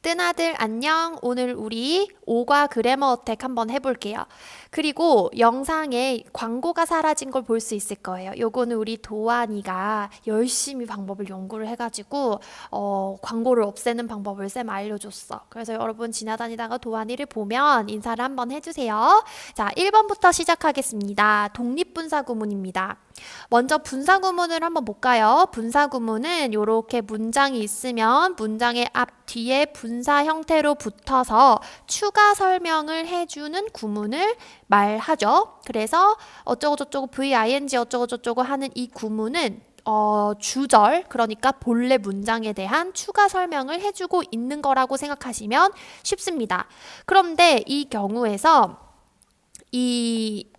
뜬아들 안녕. 오늘 우리 오과 그래머 어택 한번 해볼게요. 그리고 영상에 광고가 사라진 걸 볼 수 있을 거예요. 요거는 우리 도안이가 열심히 방법을 연구를 해가지고 광고를 없애는 방법을 쌤 알려줬어. 그래서 여러분 지나다니다가 도안이를 보면 인사를 한번 해주세요. 자, 1번부터 시작하겠습니다. 독립분사구문입니다. 먼저 분사구문을 한번 볼까요? 분사구문은 이렇게 문장이 있으면 문장의 앞 뒤에 분사 형태로 붙어서 추가 설명을 해주는 구문을 말하죠. 그래서 어쩌고저쩌고 VING 어쩌고저쩌고 하는 이 구문은 주절, 그러니까 본래 문장에 대한 추가 설명을 해주고 있는 거라고 생각하시면 쉽습니다. 그런데 이 경우에서 이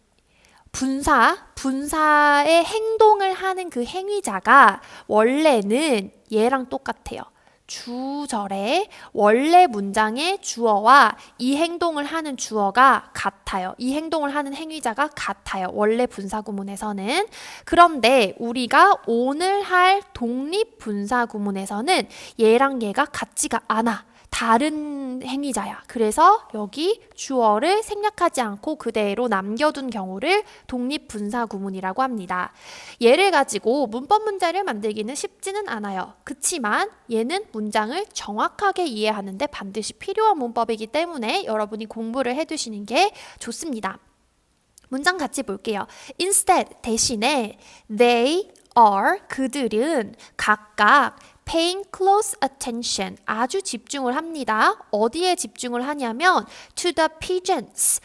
분사의 행동을 하는 그 행위자가 원래는 얘랑 똑같아요. 주절에 원래 문장의 주어와 이 행동을 하는 주어가 같아요. 이 행동을 하는 행위자가 같아요. 원래 분사구문에서는. 그런데 우리가 오늘 할 독립분사구문에서는 얘랑 얘가 같지가 않아. 다른 행위자야. 그래서 여기 주어를 생략하지 않고 그대로 남겨둔 경우를 독립분사구문이라고 합니다. 얘를 가지고 문법 문제를 만들기는 쉽지는 않아요. 그치만 얘는 문장을 정확하게 이해하는데 반드시 필요한 문법이기 때문에 여러분이 공부를 해두시는 게 좋습니다. 문장 같이 볼게요. Instead, 대신에 they are, 그들은 각각 paying close attention, 아주 집중을 합니다. 어디에 집중을 하냐면 to the pigeons,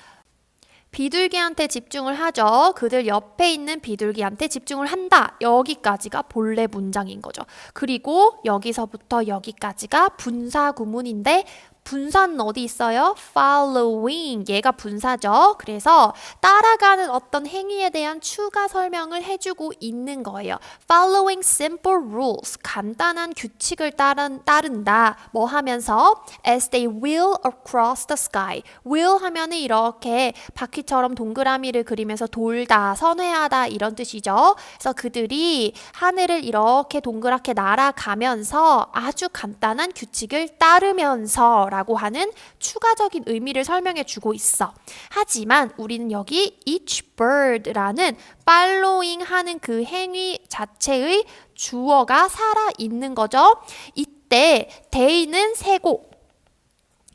비둘기한테 집중을 하죠. 그들 옆에 있는 비둘기한테 집중을 한다. 여기까지가 본래 문장인 거죠. 그리고 여기서부터 여기까지가 분사 구문인데 분사는 어디 있어요? following. 얘가 분사죠. 그래서 따라가는 어떤 행위에 대한 추가 설명을 해주고 있는 거예요. Following simple rules. 간단한 규칙을 따른다. 뭐 하면서? As they wheel across the sky. wheel 하면은 이렇게 바퀴처럼 동그라미를 그리면서 돌다, 선회하다 이런 뜻이죠. 그래서 그들이 하늘을 이렇게 동그랗게 날아가면서 아주 간단한 규칙을 따르면서 라고 하는 추가적인 의미를 설명해 주고 있어. 하지만 우리는 여기 each bird라는 following 하는 그 행위 자체의 주어가 살아있는 거죠. 이때 they는 새고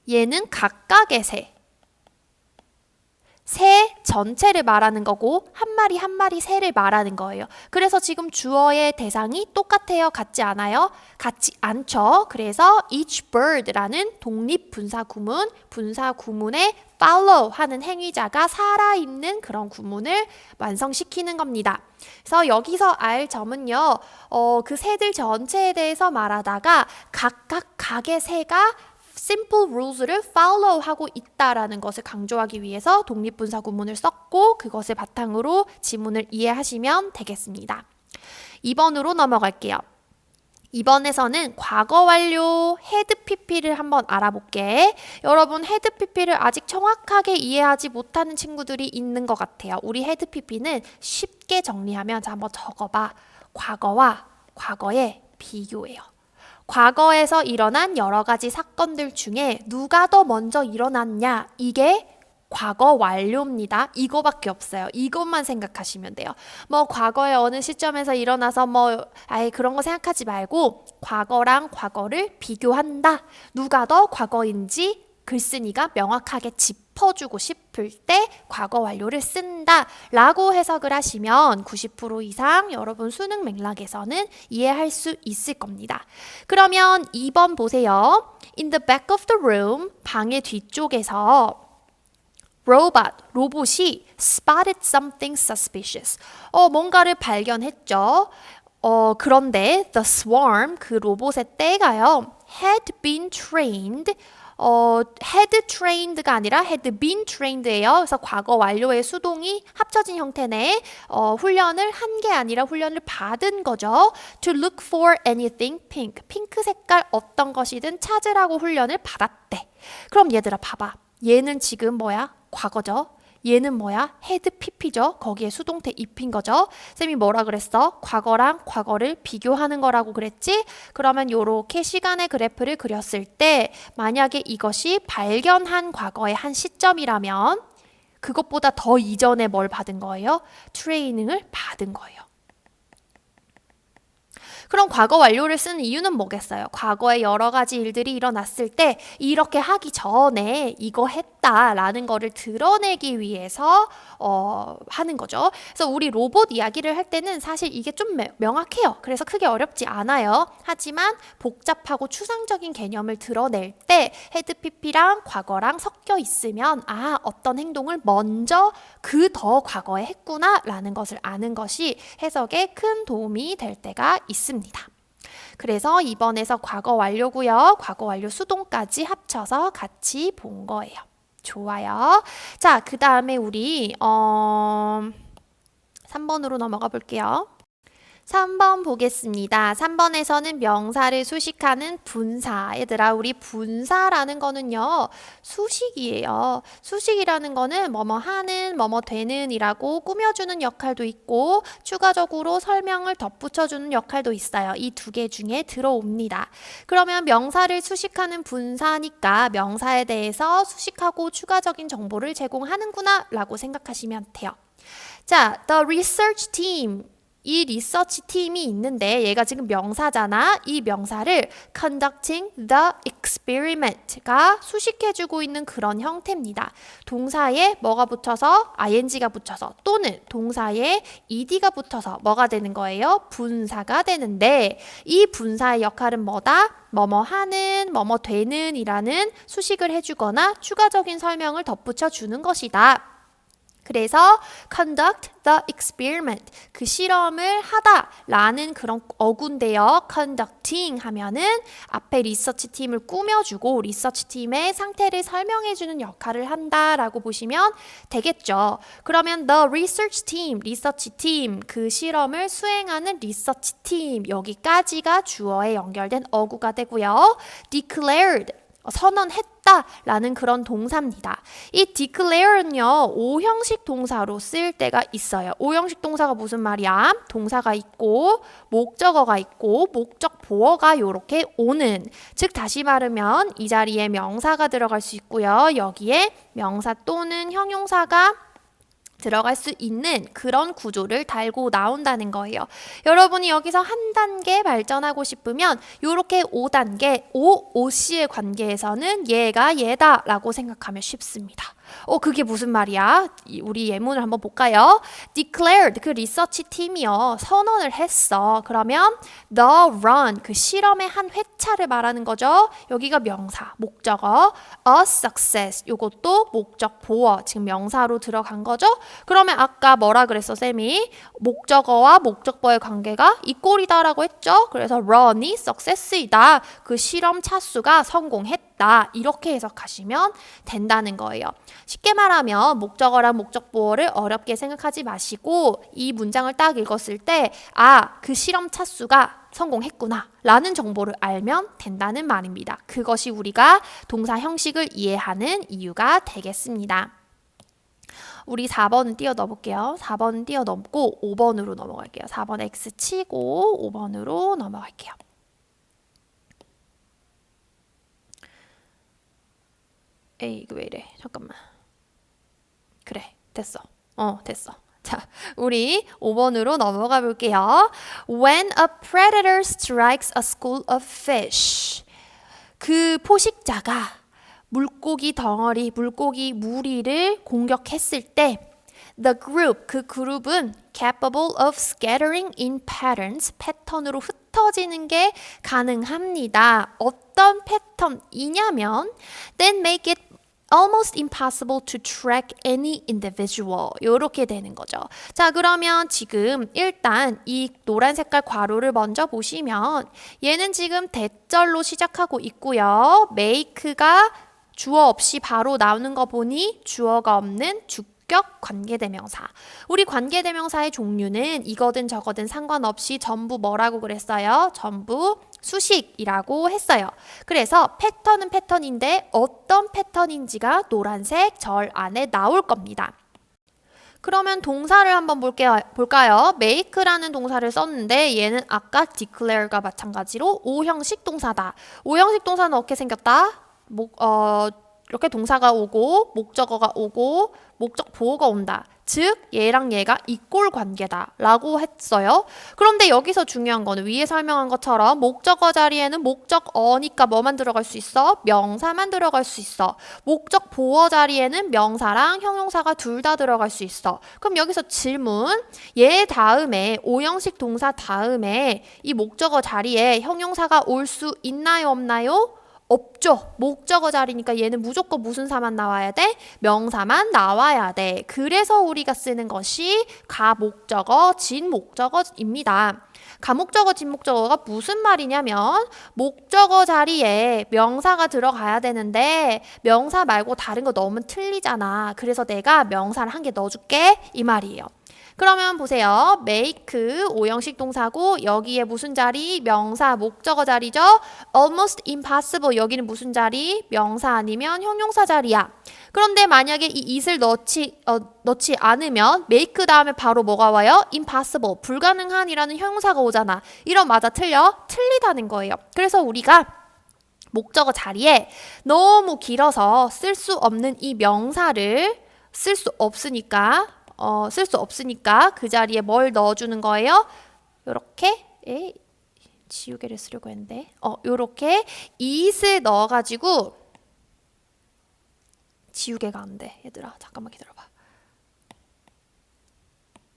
얘는 각각의 새 전체를 말하는 거고 한 마리 한 마리 새를 말하는 거예요. 그래서 지금 주어의 대상이 똑같아요? 같지 않아요? 같지 않죠. 그래서 each bird라는 독립분사구문, 분사구문에 follow 하는 행위자가 살아있는 그런 구문을 완성시키는 겁니다. 그래서 여기서 알 점은요. 그 새들 전체에 대해서 말하다가 각각 각의 새가 simple rules를 follow 하고 있다라는 것을 강조하기 위해서 독립분사 구문을 썼고 그것을 바탕으로 지문을 이해하시면 되겠습니다. 2번으로 넘어갈게요. 2번에서는 과거 완료 헤드 PP를 한번 알아볼게. 여러분 헤드 PP를 아직 정확하게 이해하지 못하는 친구들이 있는 것 같아요. 우리 헤드 PP는 쉽게 정리하면 자 한번 적어봐. 과거와 과거의 비교예요. 과거에서 일어난 여러 가지 사건들 중에 누가 더 먼저 일어났냐? 이게 과거 완료입니다. 이거밖에 없어요. 이것만 생각하시면 돼요. 뭐 과거에 어느 시점에서 일어나서 아예 그런 거 생각하지 말고 과거랑 과거를 비교한다. 누가 더 과거인지 글쓴이가 명확하게 짚어주고 싶을 때 과거 완료를 쓴다 라고 해석을 하시면 90% 이상 여러분 수능 맥락에서는 이해할 수 있을 겁니다. 그러면 2번 보세요. In the back of the room, 방의 뒤쪽에서 로봇이 spotted something suspicious. 뭔가를 발견했죠. 그런데 the swarm, 그 로봇의 떼가요. had been trained. had trained가 아니라 had been trained예요. 그래서 과거 완료의 수동이 합쳐진 형태네. 훈련을 한 게 아니라 훈련을 받은 거죠. To look for anything pink. 핑크 색깔 어떤 것이든 찾으라고 훈련을 받았대. 그럼 얘들아 봐봐. 얘는 지금 뭐야? 과거죠. 얘는 뭐야? had pp죠. 거기에 수동태 입힌 거죠. 쌤이 뭐라 그랬어? 과거랑 과거를 비교하는 거라고 그랬지? 그러면 요렇게 시간의 그래프를 그렸을 때 만약에 이것이 발견한 과거의 한 시점이라면 그것보다 더 이전에 뭘 받은 거예요? 트레이닝을 받은 거예요. 그럼 과거 완료를 쓰는 이유는 뭐겠어요? 과거에 여러 가지 일들이 일어났을 때 이렇게 하기 전에 이거 했다라는 거를 드러내기 위해서 하는 거죠. 그래서 우리 로봇 이야기를 할 때는 사실 이게 좀 명확해요. 그래서 크게 어렵지 않아요. 하지만 복잡하고 추상적인 개념을 드러낼 때 헤드 PP랑 과거랑 섞여 있으면 어떤 행동을 먼저 그 더 과거에 했구나라는 것을 아는 것이 해석에 큰 도움이 될 때가 있습니다. 그래서 이번에서 과거 완료고요. 과거 완료 수동까지 합쳐서 같이 본 거예요. 좋아요. 자, 그 다음에 우리 3번으로 넘어가 볼게요. 3번 보겠습니다. 3번에서는 명사를 수식하는 분사. 얘들아, 우리 분사라는 거는요, 수식이에요. 수식이라는 거는 뭐뭐 하는, 뭐뭐 되는 이라고 꾸며주는 역할도 있고, 추가적으로 설명을 덧붙여주는 역할도 있어요. 이 두 개 중에 들어옵니다. 그러면 명사를 수식하는 분사니까 명사에 대해서 수식하고 추가적인 정보를 제공하는구나 라고 생각하시면 돼요. 자, the research team. 이 리서치 팀이 있는데 얘가 지금 명사잖아. 이 명사를 conducting the experiment가 수식해주고 있는 그런 형태입니다. 동사에 뭐가 붙어서 ing가 붙어서 또는 동사에 ed가 붙어서 뭐가 되는 거예요? 분사가 되는데 이 분사의 역할은 뭐다? 뭐뭐 하는, 뭐뭐 되는 이라는 수식을 해주거나 추가적인 설명을 덧붙여 주는 것이다. 그래서 conduct the experiment, 그 실험을 하다 라는 그런 어구인데요. conducting 하면은 앞에 리서치 팀을 꾸며주고 리서치 팀의 상태를 설명해주는 역할을 한다라고 보시면 되겠죠. 그러면 the research team, 리서치 팀, 그 실험을 수행하는 리서치 팀, 여기까지가 주어에 연결된 어구가 되고요. declared, 선언했다라는 그런 동사입니다. 이 declare는요, 오형식 동사로 쓰일 때가 있어요. 오형식 동사가 무슨 말이야? 동사가 있고 목적어가 있고 목적 보어가 이렇게 오는, 즉 다시 말하면 이 자리에 명사가 들어갈 수 있고요. 여기에 명사 또는 형용사가 들어갈 수 있는 그런 구조를 달고 나온다는 거예요. 여러분이 여기서 한 단계 발전하고 싶으면 이렇게 5단계, OC의 관계에서는 얘가 얘다 라고 생각하면 쉽습니다. 그게 무슨 말이야? 우리 예문을 한번 볼까요? declared, 그 리서치 팀이요, 선언을 했어. 그러면 the run, 그 실험의 한 회차를 말하는 거죠. 여기가 명사, 목적어. a success, 요것도 목적 보어, 지금 명사로 들어간 거죠. 그러면 아까 뭐라 그랬어, 쌤이? 목적어와 목적보의 관계가 이꼴이다라고 했죠. 그래서 run이 success이다. 그 실험 차수가 성공했다. 이렇게 해석하시면 된다는 거예요. 쉽게 말하면 목적어랑 목적보어를 어렵게 생각하지 마시고 이 문장을 딱 읽었을 때 그 실험 차수가 성공했구나 라는 정보를 알면 된다는 말입니다. 그것이 우리가 동사 형식을 이해하는 이유가 되겠습니다. 우리 4번은 뛰어넘을게요. 4번은 뛰어넘고 5번으로 넘어갈게요. 4번 X 치고 5번으로 넘어갈게요. 에이, 이거 왜 이래? 잠깐만. 그래, 됐어. 됐어. 자, 우리 5번으로 넘어가 볼게요. When a predator strikes a school of fish. 그 포식자가 물고기 덩어리, 물고기 무리를 공격했을 때 the group, 그 그룹은 capable of scattering in patterns, 패턴으로 흩어지는 게 가능합니다. 어떤 패턴이냐면 then make it almost impossible to track any individual. 이렇게 되는 거죠. 자, 그러면 지금 일단 이 노란 색깔 괄호를 먼저 보시면 얘는 지금 대절로 시작하고 있고요. make가 주어 없이 바로 나오는 거 보니 주어가 없는 주격 관계대명사. 우리 관계대명사의 종류는 이거든 저거든 상관없이 전부 뭐라고 그랬어요? 전부 수식이라고 했어요. 그래서 패턴은 패턴인데 어떤 패턴인지가 노란색 절 안에 나올 겁니다. 그러면 동사를 한번 볼까요? make라는 동사를 썼는데 얘는 아까 declare가 마찬가지로 O형식 동사다. O형식 동사는 어떻게 생겼다? 이렇게 동사가 오고 목적어가 오고 목적 보어가 온다. 즉 얘랑 얘가 이꼴 관계다 라고 했어요. 그런데 여기서 중요한 거는 위에 설명한 것처럼 목적어 자리에는 목적어니까 뭐만 들어갈 수 있어? 명사만 들어갈 수 있어. 목적 보어 자리에는 명사랑 형용사가 둘 다 들어갈 수 있어. 그럼 여기서 질문, 얘 다음에 오형식 동사 다음에 이 목적어 자리에 형용사가 올 수 있나요 없나요? 없죠. 목적어 자리니까 얘는 무조건 무슨 사만 나와야 돼? 명사만 나와야 돼. 그래서 우리가 쓰는 것이 가목적어, 진목적어입니다. 가목적어, 진목적어가 무슨 말이냐면 목적어 자리에 명사가 들어가야 되는데 명사 말고 다른 거 넣으면 틀리잖아. 그래서 내가 명사를 한 개 넣어줄게 이 말이에요. 그러면 보세요. make 오형식 동사고 여기에 무슨 자리? 명사 목적어 자리죠. almost impossible 여기는 무슨 자리? 명사 아니면 형용사 자리야. 그런데 만약에 이 it을 넣지 않으면 make 다음에 바로 뭐가 와요? impossible 불가능한이라는 형용사가 오잖아. 이런 맞아 틀려? 틀리다는 거예요. 그래서 우리가 목적어 자리에 너무 길어서 쓸 수 없는 이 명사를 쓸 수 없으니까 그 자리에 뭘 넣어주는 거예요? 요렇게 지우개를 쓰려고 했는데 요렇게 it을 넣어가지고 지우개가 안 돼. 얘들아 잠깐만 기다려봐.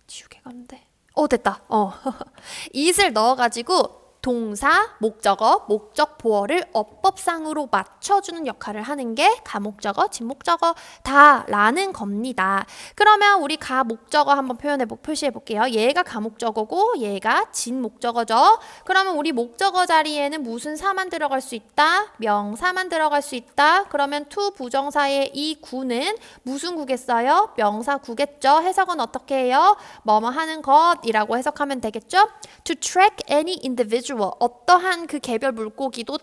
지우개가 안 돼. 됐다. it을 넣어가지고 동사, 목적어, 목적 보어를 어법상으로 맞춰주는 역할을 하는 게 가목적어, 진목적어다라는 겁니다. 그러면 우리 가목적어 한번 표시해 볼게요. 얘가 가목적어고 얘가 진목적어죠. 그러면 우리 목적어 자리에는 무슨 사만 들어갈 수 있다? 명사만 들어갈 수 있다. 그러면 to 부정사의 이 구는 무슨 구겠어요? 명사 구겠죠. 해석은 어떻게 해요? 뭐뭐 하는 것이라고 해석하면 되겠죠? To track any individual 어떠한 그 개별 물고기도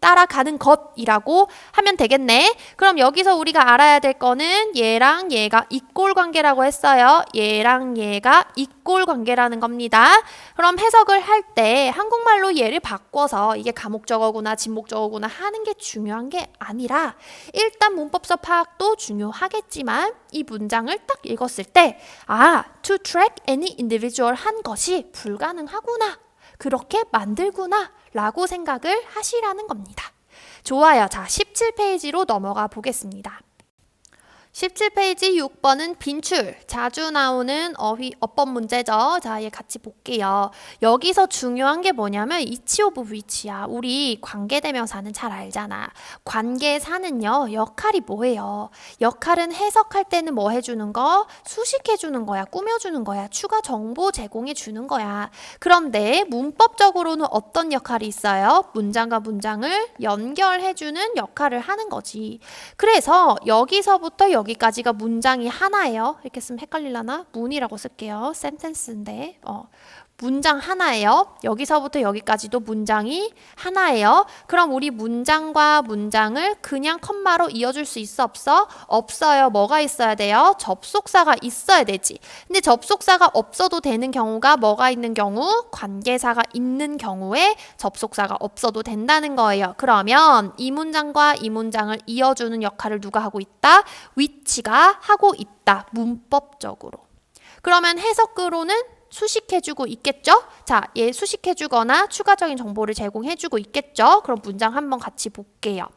따라가는 것이라고 하면 되겠네. 그럼 여기서 우리가 알아야 될 거는 얘랑 얘가 이꼴 관계라고 했어요. 얘랑 얘가 이꼴 관계라는 겁니다. 그럼 해석을 할 때 한국말로 얘를 바꿔서 이게 가목적어구나 진목적어구나 하는 게 중요한 게 아니라 일단 문법적 파악도 중요하겠지만 이 문장을 딱 읽었을 때 to track any individual 한 것이 불가능하구나. 그렇게 만들구나 라고 생각을 하시라는 겁니다. 좋아요. 자, 17페이지로 넘어가 보겠습니다. 17페이지 6번은 빈출, 자주 나오는 어법 문제죠. 자, 얘 같이 볼게요. 여기서 중요한 게 뭐냐면 each of which야. 우리 관계대명사는 잘 알잖아. 관계사는요, 역할이 뭐예요? 역할은 해석할 때는 뭐 해주는 거? 수식해주는 거야. 꾸며주는 거야. 추가 정보 제공해주는 거야. 그런데 문법적으로는 어떤 역할이 있어요? 문장과 문장을 연결해주는 역할을 하는 거지. 그래서 여기서부터 여기까지가 문장이 하나예요. 이렇게 쓰면 헷갈리려나? 문이라고 쓸게요. sentence인데 문장 하나예요. 여기서부터 여기까지도 문장이 하나예요. 그럼 우리 문장과 문장을 그냥 컴마로 이어줄 수 있어 없어? 없어요. 뭐가 있어야 돼요? 접속사가 있어야 되지. 근데 접속사가 없어도 되는 경우가 뭐가 있는 경우? 관계사가 있는 경우에 접속사가 없어도 된다는 거예요. 그러면 이 문장과 이 문장을 이어주는 역할을 누가 하고 있다? which가 하고 있다. 문법적으로. 그러면 해석으로는 수식해주고 있겠죠? 자, 얘 수식해주거나 추가적인 정보를 제공해주고 있겠죠? 그럼 문장 한번 같이 볼게요.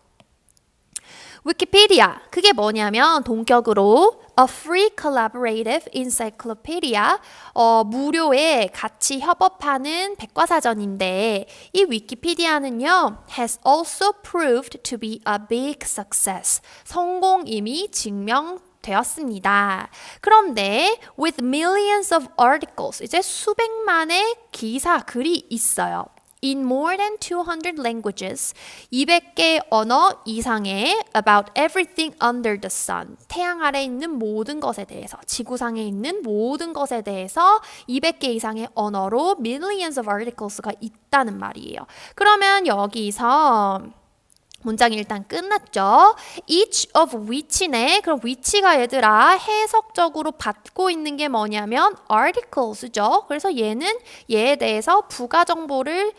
위키피디아, 그게 뭐냐면 동격으로 A free collaborative encyclopedia, 무료에 같이 협업하는 백과사전인데 이 위키피디아는요 has also proved to be a big success, 성공 이미 증명되었습니다. 그런데 with millions of articles, 이제 수백만의 기사, 글이 있어요. In more than 200 languages, 200개 언어 이상의 about everything under the sun, 태양 아래 있는 모든 것에 대해서, 지구상에 있는 모든 것에 대해서 200개 이상의 언어로 millions of articles가 있다는 말이에요. 그러면 여기서 문장이 일단 끝났죠. each of which네. 그럼 which가 얘들아 해석적으로 받고 있는 게 뭐냐면 articles죠. 그래서 얘는 얘에 대해서 부가 정보를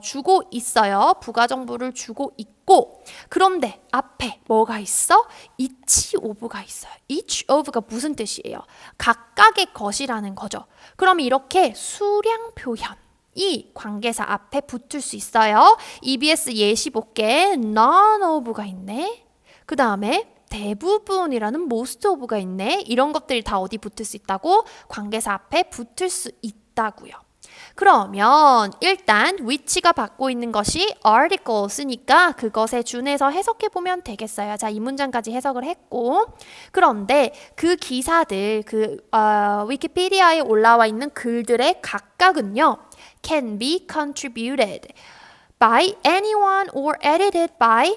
주고 있어요. 부가 정보를 주고 있고 그런데 앞에 뭐가 있어? each of가 있어요. each of가 무슨 뜻이에요? 각각의 것이라는 거죠. 그럼 이렇게 수량 표현 이 관계사 앞에 붙을 수 있어요. EBS 예시 볼게. none of가 있네. 그 다음에 대부분이라는 most of가 있네. 이런 것들이 다 어디 붙을 수 있다고? 관계사 앞에 붙을 수 있다고요. 그러면 일단 which가 받고 있는 것이 articles니까 그것에 준해서 해석해 보면 되겠어요. 자, 이 문장까지 해석을 했고 그런데 그 기사들 위키피디아에 올라와 있는 글들의 각각은요 can be contributed by anyone or edited by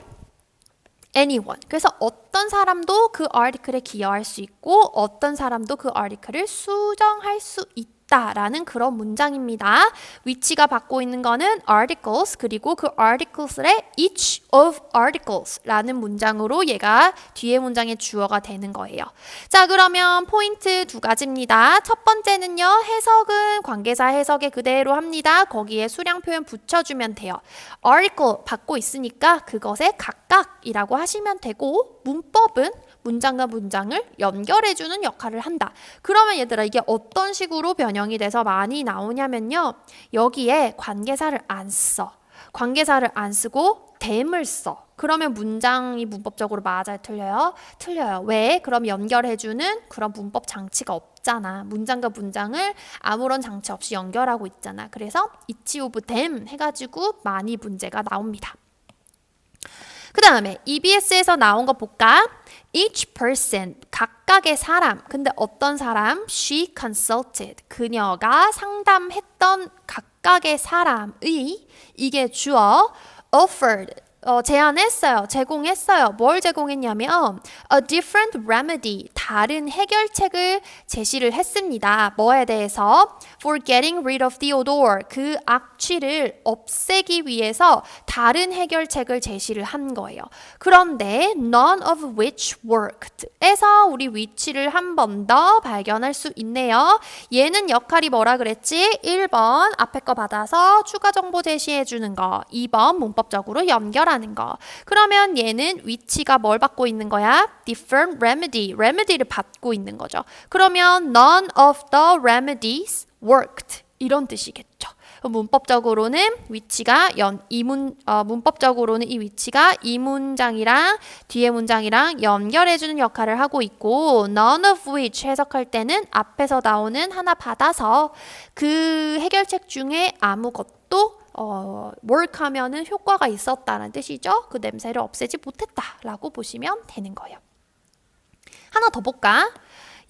anyone. 그래서 어떤 사람도 그 article에 기여할 수 있고 어떤 사람도 그 article을 수정할 수 있다라는 그런 문장입니다. which가 받고 있는 거는 articles 그리고 그 articles의 each of articles라는 문장으로 얘가 뒤에 문장의 주어가 되는 거예요. 자, 그러면 포인트 두 가지입니다. 첫 번째는요. 해석은 관계사 해석에 그대로 합니다. 거기에 수량 표현 붙여주면 돼요. article 받고 있으니까 그것에 각각이라고 하시면 되고 문법은 문장과 문장을 연결해주는 역할을 한다. 그러면 얘들아 이게 어떤 식으로 변형이 돼서 많이 나오냐면요. 여기에 관계사를 안 써. 관계사를 안 쓰고 댐을 써. 그러면 문장이 문법적으로 맞아요? 틀려요? 틀려요. 왜? 그럼 연결해주는 그런 문법 장치가 없잖아. 문장과 문장을 아무런 장치 없이 연결하고 있잖아. 그래서 each of them 해가지고 많이 문제가 나옵니다. 그 다음에 EBS에서 나온 거 볼까? Each person, 각각의 사람. 근데 어떤 사람? She consulted. 그녀가 상담했던 각각의 사람의 이게 주어 offered. 제안했어요. 제공했어요. 뭘 제공했냐면 a different remedy, 다른 해결책을 제시를 했습니다. 뭐에 대해서? For getting rid of the odor, 그 악취를 없애기 위해서 다른 해결책을 제시를 한 거예요. 그런데 none of which worked 에서 우리 which를 한 번 더 발견할 수 있네요. 얘는 역할이 뭐라 그랬지? 1번 앞에 거 받아서 추가 정보 제시해 주는 거, 2번 문법적으로 연결하는 거. 그러면 얘는 which가 뭘 받고 있는 거야? different remedy, remedy를 받고 있는 거죠. 그러면 none of the remedies worked 이런 뜻이겠죠. 문법적으로는 which가 문법적으로는 이 which가 이 문장이랑 뒤에 문장이랑 연결해주는 역할을 하고 있고 none of which 해석할 때는 앞에서 나오는 하나 받아서 그 해결책 중에 아무것도 work하면은 효과가 있었다는 뜻이죠. 그 냄새를 없애지 못했다라고 보시면 되는 거예요. 하나 더 볼까?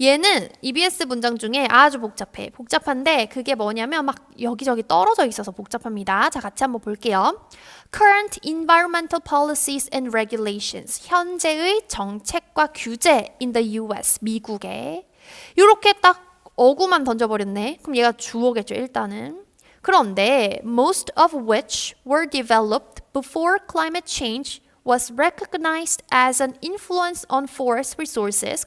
얘는 EBS 문장 중에 아주 복잡해. 복잡한데 그게 뭐냐면 막 여기저기 떨어져 있어서 복잡합니다. 자, 같이 한번 볼게요. Current environmental policies and regulations. 현재의 정책과 규제 in the US. 미국에. 이렇게 딱 어구만 던져버렸네. 그럼 얘가 주어겠죠, 일단은. 그런데 most of which were developed before climate change was recognized as an influence on forest resources,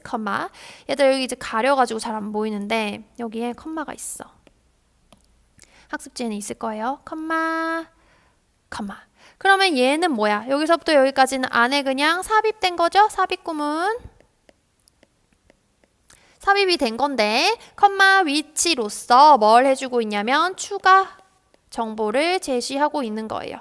얘들 여기 이제 가려가지고 잘 안 보이는데 여기에 컴마가 있어. 학습지에는 있을 거예요. 컴마. 그러면 얘는 뭐야? 여기서부터 여기까지는 안에 그냥 삽입된 거죠? 삽입구문. 삽입이 된 건데 컴마 위치로서 뭘 해주고 있냐면 추가 정보를 제시하고 있는 거예요.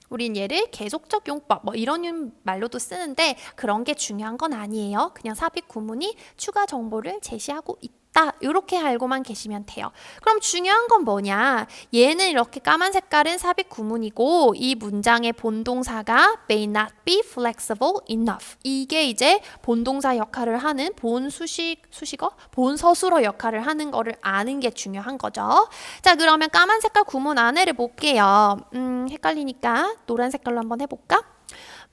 우린 얘를 계속적 용법 뭐 이런 말로도 쓰는데 그런 게 중요한 건 아니에요. 그냥 삽입 구문이 추가 정보를 제시하고 있다. 이렇게 알고만 계시면 돼요. 그럼 중요한 건 뭐냐? 얘는 이렇게 까만 색깔은 삽입 구문이고 이 문장의 본동사가 may not be flexible enough. 이게 이제 본동사 역할을 하는 본서술어 역할을 하는 거를 아는 게 중요한 거죠. 자, 그러면 까만 색깔 구문 안에를 볼게요. 헷갈리니까 노란 색깔로 한번 해볼까?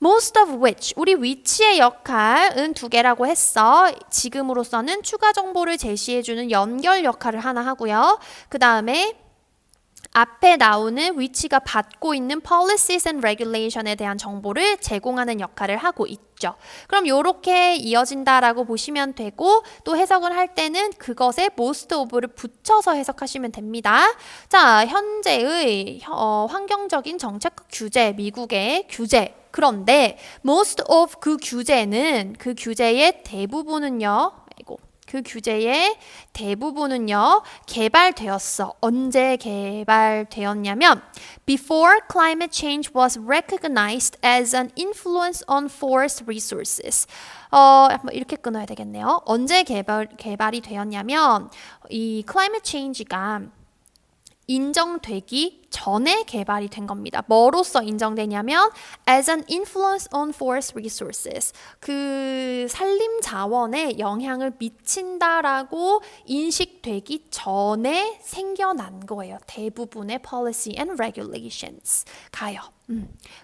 Most of which, 우리 which의 역할은 두 개라고 했어. 지금으로서는 추가 정보를 제시해주는 연결 역할을 하나 하고요. 그 다음에 앞에 나오는 which가 받고 있는 policies and regulation에 대한 정보를 제공하는 역할을 하고 있죠. 그럼 이렇게 이어진다라고 보시면 되고 또 해석을 할 때는 그것에 most of를 붙여서 해석하시면 됩니다. 자, 현재의 환경적인 정책과 규제, 미국의 규제. 그런데 most of 그 규제는 그 규제의 대부분은요. 그 규제의 대부분은요, 개발되었어. 언제 개발되었냐면, before climate change was recognized as an influence on forest resources. 이렇게 끊어야 되겠네요. 언제 개발이 되었냐면, 이 climate change가 인정되기 전에 개발이 된 겁니다. 뭐로써 인정되냐면 as an influence on forest resources. 그 산림 자원에 영향을 미친다라고 인식되기 전에 생겨난 거예요. 대부분의 policy and regulations 가요.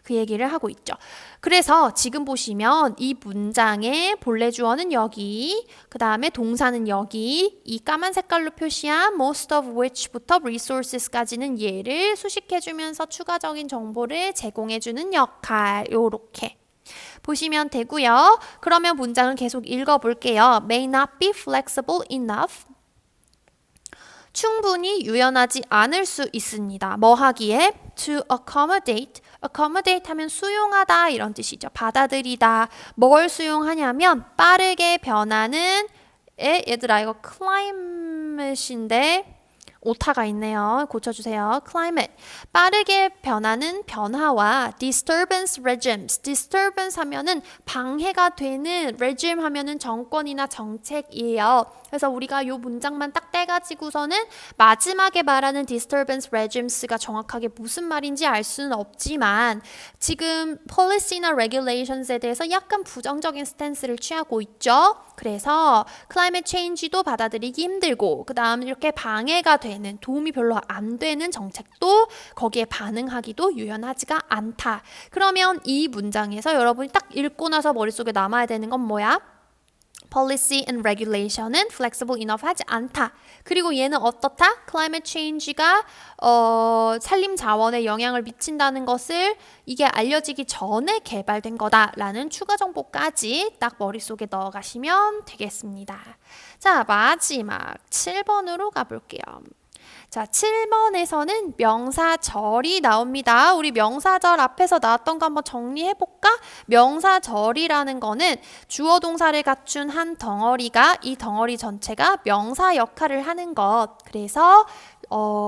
그 얘기를 하고 있죠. 그래서 지금 보시면 이 문장의 본래 주어는 여기, 그 다음에 동사는 여기, 이 까만 색깔로 표시한 most of which부터 resources까지는 얘를 수식해주면서 추가적인 정보를 제공해주는 역할, 요렇게 보시면 되고요. 그러면 문장을 계속 읽어볼게요. May not be flexible enough. 충분히 유연하지 않을 수 있습니다. 뭐 하기에? To accommodate. accommodate 하면 수용하다 이런 뜻이죠. 받아들이다. 뭘 수용하냐면 빠르게 변하는 얘들아 이거 climate인데 오타가 있네요. 고쳐주세요. climate. 빠르게 변하는 변화와 disturbance regimes. disturbance 하면은 방해가 되는, regime 하면은 정권이나 정책이에요. 그래서 우리가 이 문장만 딱 떼가지고서는 마지막에 말하는 disturbance regimes가 정확하게 무슨 말인지 알 수는 없지만 지금 policy나 regulations에 대해서 약간 부정적인 스탠스를 취하고 있죠. 그래서 climate change도 받아들이기 힘들고 그 다음 이렇게 방해가 되는, 도움이 별로 안 되는 정책도 거기에 반응하기도 유연하지가 않다. 그러면 이 문장에서 여러분이 딱 읽고 나서 머릿속에 남아야 되는 건 뭐야? policy and regulation은 flexible enough 하지 않다. 그리고 얘는 어떻다? climate change가 산림 자원에 영향을 미친다는 것을 이게 알려지기 전에 개발된 거다라는 추가 정보까지 딱 머릿속에 넣어가시면 되겠습니다. 자, 마지막 7번으로 가볼게요. 자, 7번에서는 명사절이 나옵니다. 우리 명사절 앞에서 나왔던 거 한번 정리해볼까? 명사절이라는 거는 주어 동사를 갖춘 한 덩어리가 이 덩어리 전체가 명사 역할을 하는 것. 그래서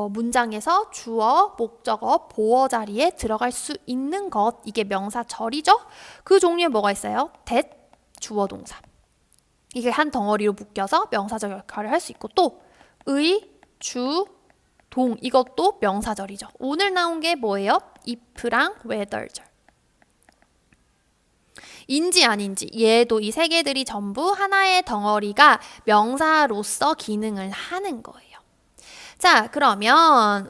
문장에서 주어, 목적어, 보어 자리에 들어갈 수 있는 것. 이게 명사절이죠? 그 종류에 뭐가 있어요? that, 주어 동사. 이게 한 덩어리로 묶여서 명사적 역할을 할 수 있고 또 의, 주, 동 이것도 명사절이죠. 오늘 나온 게 뭐예요? if랑 whether절. 인지 아닌지 얘도 이 세 개들이 전부 하나의 덩어리가 명사로서 기능을 하는 거예요. 자, 그러면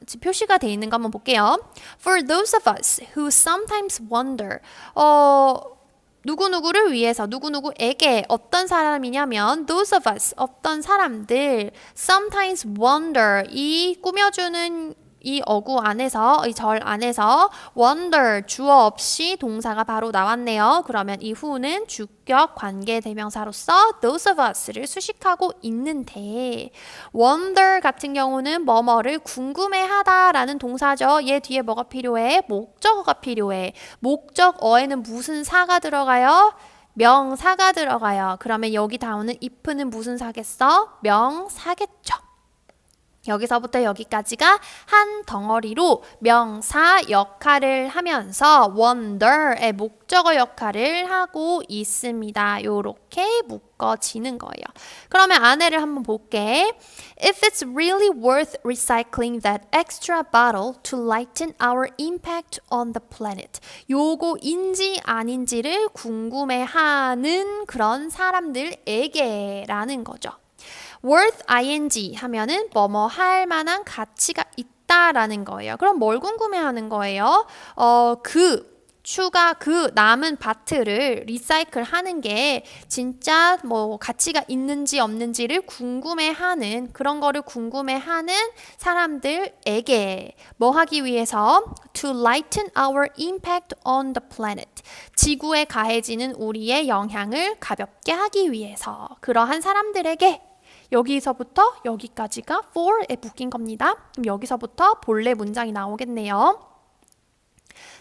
지금 표시가 돼 있는 거 한번 볼게요. For those of us who sometimes wonder 누구누구를 위해서, 누구누구에게 어떤 사람이냐면 those of us, 어떤 사람들 sometimes wonder, 이 꾸며주는 이 어구 안에서, 이 절 안에서 wonder, 주어 없이 동사가 바로 나왔네요. 그러면 이 후는 주격 관계대명사로서 those of us를 수식하고 있는데 wonder 같은 경우는 뭐뭐를 궁금해하다라는 동사죠. 얘 뒤에 뭐가 필요해? 목적어가 필요해. 목적어에는 무슨 사가 들어가요? 명사가 들어가요. 그러면 여기 나오는 if는 무슨 사겠어? 명사겠죠. 여기서부터 여기까지가 한 덩어리로 명사 역할을 하면서 wonder의 목적어 역할을 하고 있습니다. 요렇게 묶어지는 거예요. 그러면 안에를 한번 볼게. If it's really worth recycling that extra bottle to lighten our impact on the planet. 요거인지 아닌지를 궁금해하는 그런 사람들에게라는 거죠. worth ing 하면은 뭐뭐 할 만한 가치가 있다라는 거예요. 그럼 뭘 궁금해하는 거예요? 추가 그 남은 파트를 리사이클 하는 게 진짜 뭐 가치가 있는지 없는지를 궁금해하는 그런 거를 궁금해하는 사람들에게 뭐 하기 위해서 to lighten our impact on the planet 지구에 가해지는 우리의 영향을 가볍게 하기 위해서 그러한 사람들에게 여기서부터 여기까지가 for에 묶인 겁니다. 그럼 여기서부터 본래 문장이 나오겠네요.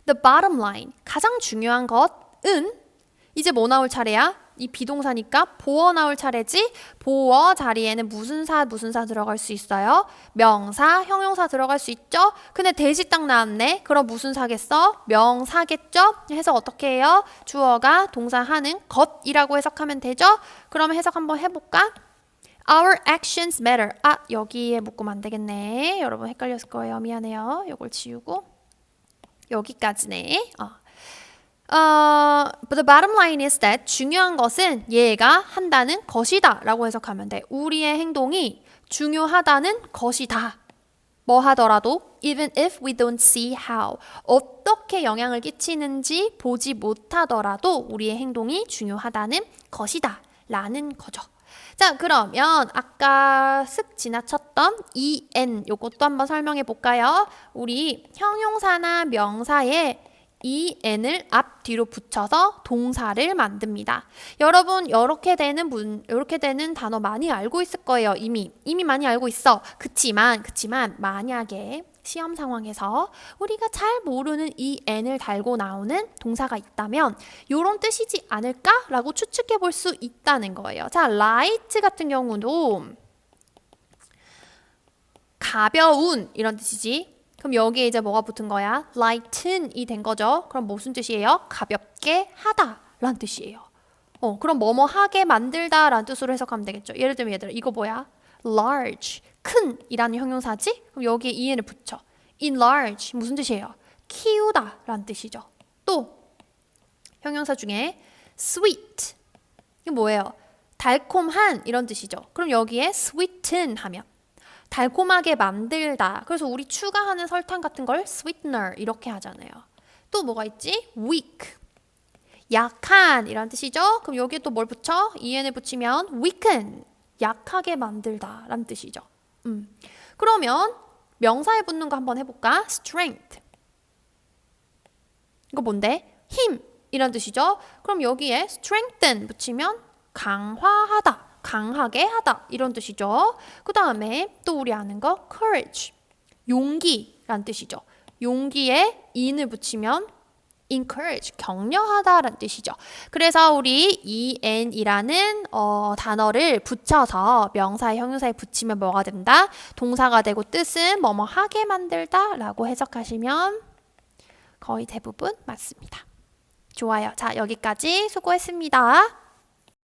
The bottom line, 가장 중요한 것은 이제 뭐 나올 차례야? 이 비동사니까 보어 나올 차례지? 보어 자리에는 무슨 사 들어갈 수 있어요? 명사, 형용사 들어갈 수 있죠? 근데 대시 딱 나왔네. 그럼 무슨 사겠어? 명사겠죠? 해서 어떻게 해요? 주어가 동사하는 것이라고 해석하면 되죠? 그럼 해석 한번 해볼까? Our actions matter. 아, 여기에 묶으면 안 되겠네. 여러분 헷갈렸을 거예요. 미안해요. 이걸 지우고 여기까지네. But the bottom line is that 중요한 것은 얘가 한다는 것이다 라고 해석하면 돼. 우리의 행동이 중요하다는 것이다. 뭐 하더라도 even if we don't see how 어떻게 영향을 끼치는지 보지 못하더라도 우리의 행동이 중요하다는 것이다 라는 거죠. 자, 그러면 아까 쓱 지나쳤던 en 요것도 한번 설명해 볼까요? 우리 형용사나 명사에 en을 앞뒤로 붙여서 동사를 만듭니다. 여러분 이렇게 되는 단어 많이 알고 있을 거예요. 이미 많이 알고 있어. 그치만 만약에 시험 상황에서 우리가 잘 모르는 en을 달고 나오는 동사가 있다면 이런 뜻이지 않을까라고 추측해 볼 수 있다는 거예요. 자, light 같은 경우도 가벼운 이런 뜻이지. 그럼 여기에 이제 뭐가 붙은 거야? lighten이 된 거죠. 그럼 무슨 뜻이에요? 가볍게 하다 라는 뜻이에요. 그럼 뭐뭐 하게 만들다 라는 뜻으로 해석하면 되겠죠. 예를 들면 얘들아 이거 뭐야? large, 큰 이라는 형용사지? 그럼 여기에 en을 붙여. enlarge 무슨 뜻이에요? 키우다 라는 뜻이죠. 또 형용사 중에 sweet 이게 뭐예요? 달콤한 이런 뜻이죠. 그럼 여기에 sweeten 하면 달콤하게 만들다. 그래서 우리 추가하는 설탕 같은 걸 sweetener 이렇게 하잖아요. 또 뭐가 있지? weak 약한 이란 뜻이죠. 그럼 여기에 또 뭘 붙여? en을 붙이면 weaken 약하게 만들다 라는 뜻이죠. 그러면 명사에 붙는 거 한번 해볼까? strength 이거 뭔데? 힘 이란 뜻이죠. 그럼 여기에 strengthen 붙이면 강화하다 강하게 하다 이런 뜻이죠. 그 다음에 또 우리 아는 거 courage 용기란 뜻이죠. 용기에 in을 붙이면 encourage 격려하다라는 뜻이죠. 그래서 우리 en이라는 단어를 붙여서 명사에 형용사에 붙이면 뭐가 된다? 동사가 되고 뜻은 뭐뭐 하게 만들다 라고 해석하시면 거의 대부분 맞습니다. 좋아요. 자, 여기까지 수고했습니다.